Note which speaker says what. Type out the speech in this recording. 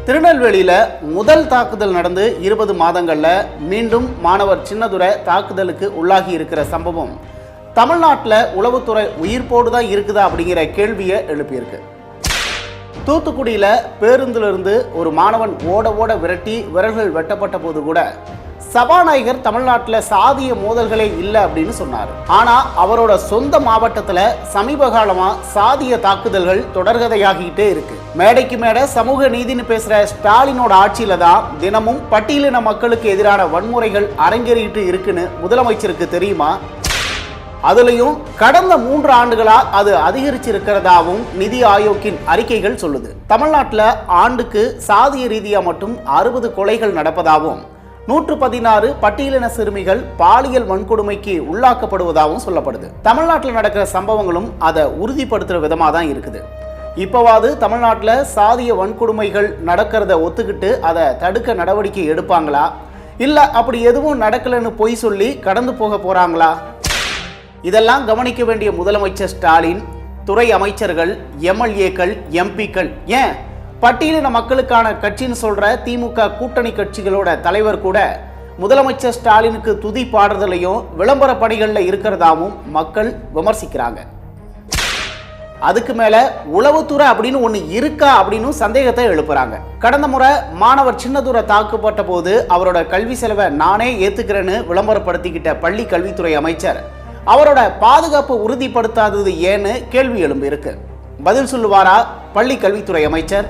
Speaker 1: திருநெல்வேலியில் முதல் தாக்குதல் நடந்து 20 மாதங்களில் மீண்டும் மாணவர் சின்னதுரை தாக்குதலுக்கு உள்ளாகி இருக்கிற சம்பவம் தமிழ்நாட்டில் உளவுத்துறை உயிர்ப்போடு தான் இருக்குதா அப்படிங்கிற கேள்வியை எழுப்பியிருக்கு. தூத்துக்குடியில் பேருந்திலிருந்து ஒரு மாணவன் ஓட விரட்டி விரல்கள் வெட்டப்பட்ட போது கூட சபாநாயகர் தமிழ்நாட்டில் சாதிய மோதல்களே இல்லை அப்படின்னு சொன்னார். ஆனால் அவரோட சொந்த மாவட்டத்தில் சமீப காலமாக சாதிய தாக்குதல்கள் தொடர்கதையாகிட்டே இருக்கு. மேடைக்கு மேடை சமூக நீதினு பேசுகிற ஸ்டாலினோட ஆட்சியில தான் தினமும் பட்டியலின மக்களுக்கு எதிரான வன்முறைகள் அரங்கேறிட்டு இருக்குன்னு முதலமைச்சருக்கு தெரியுமா? அதுலயும் கடந்த 3 ஆண்டுகளா அது அதிகரிச்சிருக்கிறதாவும் நிதி ஆயோக்கின் அறிக்கைகள் சொல்லுது. தமிழ்நாட்டில் ஆண்டுக்கு சாதிய ரீதியா மட்டும் 60 கொலைகள் நடப்பதாகவும் 116 பட்டியலின சிறுமிகள் பாலியல் வன்கொடுமைக்கு உள்ளாக்கப்படுவதாகவும் சொல்லப்படுது. தமிழ்நாட்டில் நடக்கிற சம்பவங்களும் அதை உறுதிப்படுத்துற விதமாக தான் இருக்குது. இப்போவாது தமிழ்நாட்டில் சாதிய வன்கொடுமைகள் நடக்கிறத ஒத்துக்கிட்டு அதை தடுக்க நடவடிக்கை எடுப்பாங்களா, இல்லை அப்படி எதுவும் நடக்கலைன்னு பொய் சொல்லி கடந்து போக போறாங்களா? இதெல்லாம் கவனிக்க வேண்டிய முதலமைச்சர் ஸ்டாலின், துறை அமைச்சர்கள், எம்எல்ஏக்கள், எம்பிக்கள், ஏன் பட்டியலின மக்களுக்கான கட்சின்னு சொல்ற திமுக கூட்டணி கட்சிகளோட தலைவர் கூட முதலமைச்சர் ஸ்டாலினுக்கு துதி பாடுறதுலையும் விளம்பர பணிகளில் இருக்கிறதாவும் மக்கள் விமர்சிக்கிறாங்க. அதுக்கு மேல உளவுத்துறை அப்படின்னு ஒன்று இருக்கா அப்படின்னு சந்தேகத்தை எழுப்புறாங்க. கடந்த முறை மாணவர் சின்னதுரை தாக்கப்பட்ட போது அவரோட கல்வி செலவை நானே ஏத்துக்கிறேன்னு விளம்பரப்படுத்திக்கிட்ட பள்ளி கல்வித்துறை அமைச்சர் அவரோட பாதுகாப்பு உறுதிப்படுத்தாதது ஏன்னு கேள்வி எழும்பி இருக்கு. பதில் சொல்லுவாரா பள்ளி கல்வித்துறை அமைச்சர்?